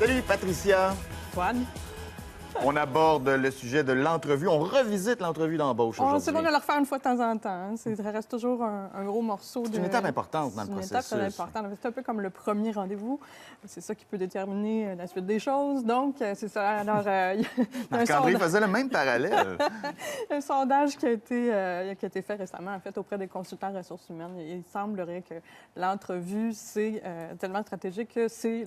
Salut, Patricia. Antoine. On aborde le sujet de l'entrevue. On revisite l'entrevue d'embauche aujourd'hui. C'est bon de le refaire une fois de temps en temps. Hein. Ça reste toujours un gros morceau. C'est une étape importante dans le processus. C'est une étape très importante. C'est un peu comme le premier rendez-vous. C'est ça qui peut déterminer la suite des choses. Donc, c'est ça. Alors, Marc-André faisait le même parallèle. Un sondage qui a été fait récemment, en fait, auprès des consultants ressources humaines. Il semblerait que l'entrevue, c'est tellement stratégique que c'est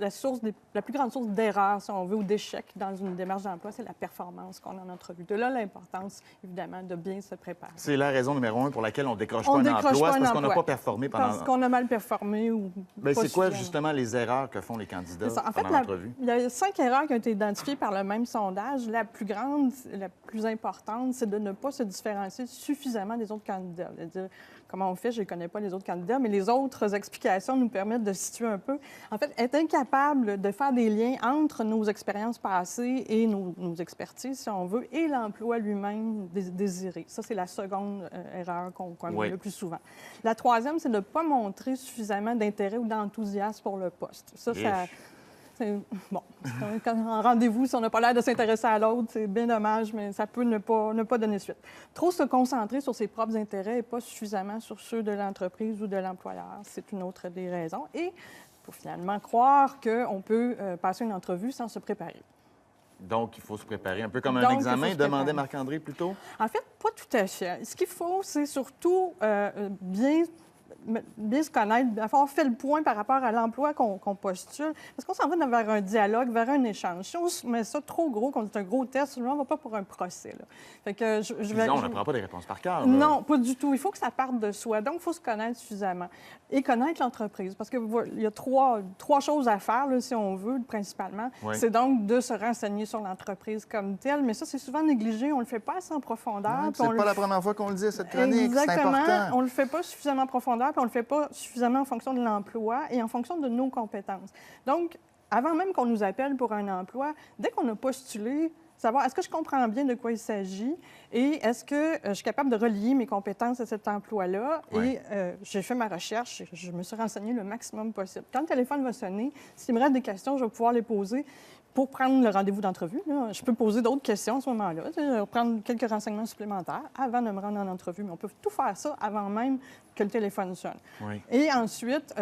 la plus grande source d'erreur, si on veut, ou d'échec dans une démarche d'emploi, c'est la performance qu'on a en entrevue. De là, l'importance, évidemment, de bien se préparer. C'est la raison numéro 1 pour laquelle on décroche pas un emploi, c'est parce qu'on n'a pas performé pendant... Parce qu'on a mal performé ou bien, c'est quoi, justement, les erreurs que font les candidats pendant l'entrevue? Il y a 5 erreurs qui ont été identifiées par le même sondage. La plus grande, la plus importante, c'est de ne pas se différencier suffisamment des autres candidats. C'est-à-dire, comment on fait? Je ne connais pas les autres candidats, mais les autres explications nous permettent de situer un peu. En fait, être incapable de faire des liens entre nos expériences passées et nos expertises, si on veut, et l'emploi lui-même désiré. Ça, c'est la seconde erreur qu'on voit le plus souvent. La troisième, c'est de ne pas montrer suffisamment d'intérêt ou d'enthousiasme pour le poste. Ça, bon, en rendez-vous, si on n'a pas l'air de s'intéresser à l'autre, c'est bien dommage, mais ça peut ne pas donner suite. Trop se concentrer sur ses propres intérêts et pas suffisamment sur ceux de l'entreprise ou de l'employeur, c'est une autre des raisons. Et il faut finalement croire qu'on peut passer une entrevue sans se préparer. Donc, il faut se préparer un peu comme un examen, demandait Marc-André plus tôt? En fait, pas tout à fait. Ce qu'il faut, c'est surtout bien se connaître, avoir fait le point par rapport à l'emploi qu'on postule. Parce qu'on s'en va vers un dialogue, vers un échange. Si on se met ça trop gros, qu'on dit un gros test, on ne va pas pour un procès. Là. Fait que on n'apprend pas des réponses par cœur. Non, pas du tout. Il faut que ça parte de soi. Donc, il faut se connaître suffisamment. Et connaître l'entreprise. Parce qu'il y a trois choses à faire, là, si on veut, principalement. Oui. C'est donc de se renseigner sur l'entreprise comme telle. Mais ça, c'est souvent négligé. On ne le fait pas assez en profondeur. C'est pas la première fois qu'on le dit à cette chronique. C'est important. On ne le fait pas suffisamment en profondeur. Puis on ne le fait pas suffisamment en fonction de l'emploi et en fonction de nos compétences. Donc, avant même qu'on nous appelle pour un emploi, dès qu'on a postulé, savoir est-ce que je comprends bien de quoi il s'agit et est-ce que je suis capable de relier mes compétences à cet emploi-là. Oui. Et j'ai fait ma recherche, je me suis renseignée le maximum possible. Quand le téléphone va sonner, s'il me reste des questions, je vais pouvoir les poser. Pour prendre le rendez-vous d'entrevue, je peux poser d'autres questions à ce moment-là, prendre quelques renseignements supplémentaires avant de me rendre en entrevue. Mais on peut tout faire ça avant même que le téléphone sonne. Oui. Et ensuite,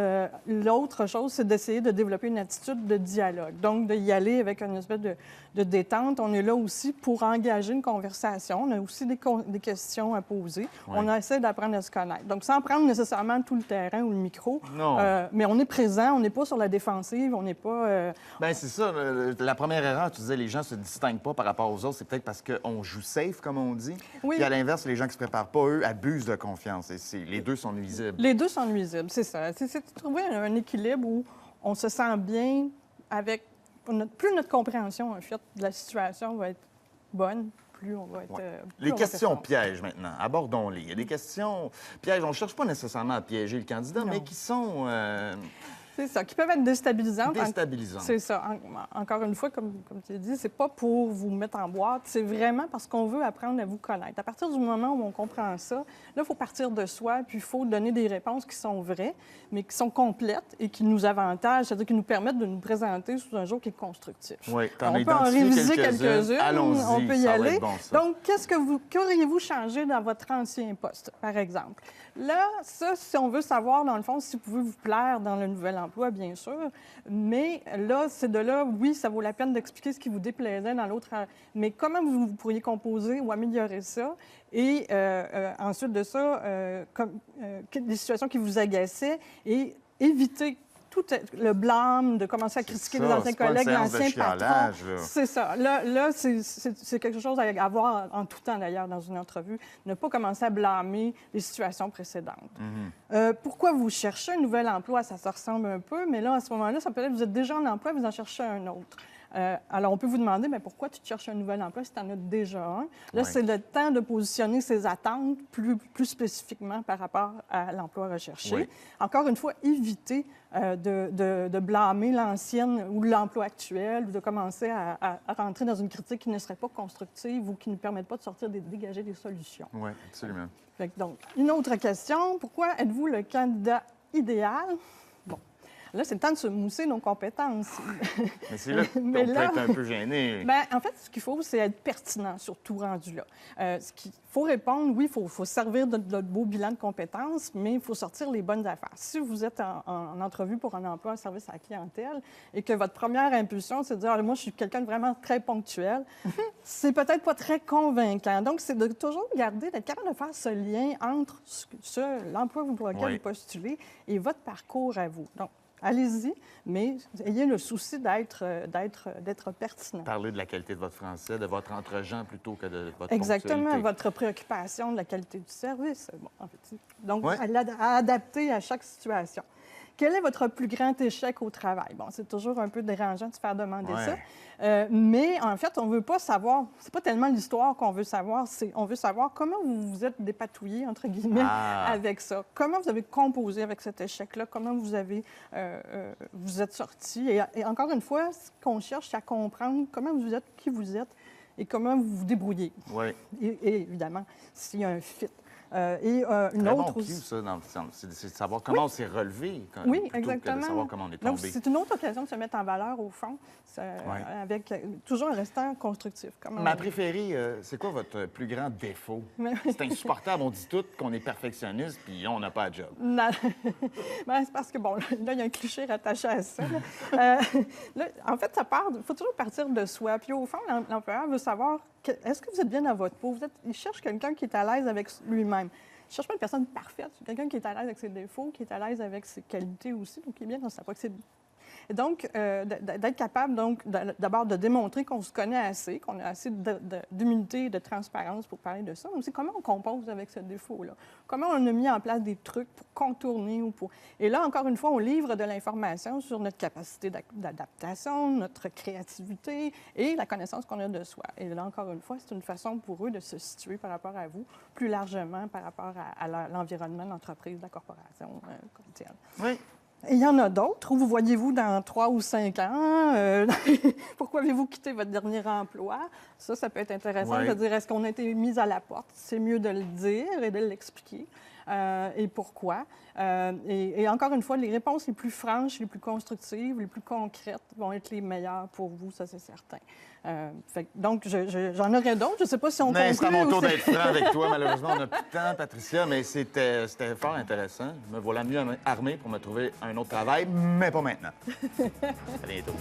l'autre chose, c'est d'essayer de développer une attitude de dialogue. Donc, d'y aller avec une espèce de détente. On est là aussi pour engager une conversation. On a aussi des questions à poser. Oui. On essaie d'apprendre à se connaître. Donc, sans prendre nécessairement tout le terrain ou le micro. Non. Mais on est présent, on n'est pas sur la défensive, on n'est pas... Bien, c'est ça. La première erreur, tu disais, les gens ne se distinguent pas par rapport aux autres. C'est peut-être parce qu'on joue safe, comme on dit. Oui. Puis à l'inverse, les gens qui ne se préparent pas, eux, abusent de confiance. Et les deux sont nuisibles. Les deux sont nuisibles, c'est ça. C'est de trouver un équilibre où on se sent bien avec... Plus notre compréhension, en fait, de la situation va être bonne, plus on va être... Les questions pièges, maintenant. Abordons-les. Il y a des questions pièges. On ne cherche pas nécessairement à piéger le candidat, mais qui sont... C'est ça, qui peuvent être déstabilisantes. Déstabilisantes. C'est ça. Encore une fois, comme tu l'as dit, c'est pas pour vous mettre en boîte, c'est vraiment parce qu'on veut apprendre à vous connaître. À partir du moment où on comprend ça, là, il faut partir de soi, puis il faut donner des réponses qui sont vraies, mais qui sont complètes et qui nous avantagent, c'est-à-dire qui nous permettent de nous présenter sous un jour qui est constructif. Oui, on peut en réviser quelques-unes, allons-y, on peut y aller. Bon, ça. Donc, qu'auriez-vous changé dans votre ancien poste, par exemple? Là, ça, si on veut savoir, dans le fond, si vous pouvez vous plaire dans le nouvel emploi, bien sûr, mais là, c'est de là, oui, ça vaut la peine d'expliquer ce qui vous déplaisait dans l'autre, mais comment vous pourriez composer ou améliorer ça, et ensuite de ça, des situations qui vous agaçaient, et éviter tout le blâme, de commencer à critiquer les anciens collègues, l'ancien patron. C'est ça. Là c'est quelque chose à avoir en tout temps, d'ailleurs, dans une entrevue. Ne pas commencer à blâmer les situations précédentes. Mm-hmm. Pourquoi vous cherchez un nouvel emploi? Ça se ressemble un peu, mais là, à ce moment-là, ça peut être que vous êtes déjà en emploi, vous en cherchez un autre. Alors, on peut vous demander, mais pourquoi tu cherches un nouvel emploi si tu en as déjà un? Là, c'est le temps de positionner ses attentes plus spécifiquement par rapport à l'emploi recherché. Oui. Encore une fois, éviter de blâmer l'ancienne ou l'emploi actuel ou de commencer à rentrer dans une critique qui ne serait pas constructive ou qui ne permette pas de dégager des solutions. Oui, absolument. Donc, une autre question, pourquoi êtes-vous le candidat idéal? Bon. Là, c'est le temps de se mousser nos compétences. Mais c'est là qu'on peut être un peu gêné. Bien, en fait, ce qu'il faut, c'est être pertinent, surtout rendu là. Ce qu'il faut répondre, oui, il faut servir de notre beau bilan de compétences, mais il faut sortir les bonnes affaires. Si vous êtes en entrevue pour un emploi en service à la clientèle et que votre première impulsion, c'est de dire « moi, je suis quelqu'un de vraiment très ponctuel », c'est peut-être pas très convaincant. Donc, c'est de toujours garder, d'être capable de faire ce lien entre l'emploi pour lequel vous postulez et votre parcours à vous. Donc, allez-y, mais ayez le souci d'être pertinent. Parlez de la qualité de votre français, de votre entre-gens plutôt que de votre Exactement, ponctualité. votre préoccupation de la qualité du service. Bon, en fait, donc, à adapter à chaque situation. Quel est votre plus grand échec au travail? Bon, c'est toujours un peu dérangeant de se faire demander ça. Mais en fait, on ne veut pas savoir, c'est pas tellement l'histoire qu'on veut savoir, on veut savoir comment vous vous êtes dépatouillé, entre guillemets, avec ça. Comment vous avez composé avec cet échec-là, comment vous êtes sorti. Et encore une fois, ce qu'on cherche, c'est à comprendre comment vous êtes, qui vous êtes et comment vous vous débrouillez. Oui. Et évidemment, s'il y a un fit. Une autre aussi. Ça, c'est de savoir comment on s'est relevé. Oui, exactement. Que de savoir comment on est tombé. Donc, c'est une autre occasion de se mettre en valeur, au fond, avec toujours un restant constructif. Ma préférée, c'est quoi votre plus grand défaut? C'est insupportable. On dit tout qu'on est perfectionniste, puis on n'a pas de job. Non. Ben, c'est parce que, bon, là, il y a un cliché rattaché à ça. Là, en fait, il faut toujours partir de soi. Puis, au fond, l'employeur veut savoir, est-ce que vous êtes bien dans votre peau? Il cherche quelqu'un qui est à l'aise avec lui-même. Il ne cherche pas une personne parfaite, quelqu'un qui est à l'aise avec ses défauts, qui est à l'aise avec ses qualités aussi, donc qui est bien dans sa proximité. Et donc, d'être capable, d'abord de démontrer qu'on se connaît assez, qu'on a assez d'humilité et de transparence pour parler de ça, mais aussi comment on compose avec ce défaut-là. Comment on a mis en place des trucs pour contourner ou pour... Et là, encore une fois, on livre de l'information sur notre capacité d'adaptation, notre créativité et la connaissance qu'on a de soi. Et là, encore une fois, c'est une façon pour eux de se situer par rapport à vous, plus largement par rapport à l'environnement de l'entreprise, de la corporation comme telle. Oui. Et il y en a d'autres. Où vous voyez-vous dans 3 ou 5 ans? Pourquoi avez-vous quitté votre dernier emploi? Ça peut être intéressant de dire, est-ce qu'on a été mis à la porte? C'est mieux de le dire et de l'expliquer. Et pourquoi? Et encore une fois, les réponses les plus franches, les plus constructives, les plus concrètes vont être les meilleures pour vous, ça c'est certain. Donc, j'en aurais d'autres. Je ne sais pas si on conclut. C'est à mon tour d'être franc avec toi. Malheureusement, on n'a plus de temps, Patricia, mais c'était fort intéressant. Me voilà mieux armé pour me trouver un autre travail, mais pas maintenant. À bientôt.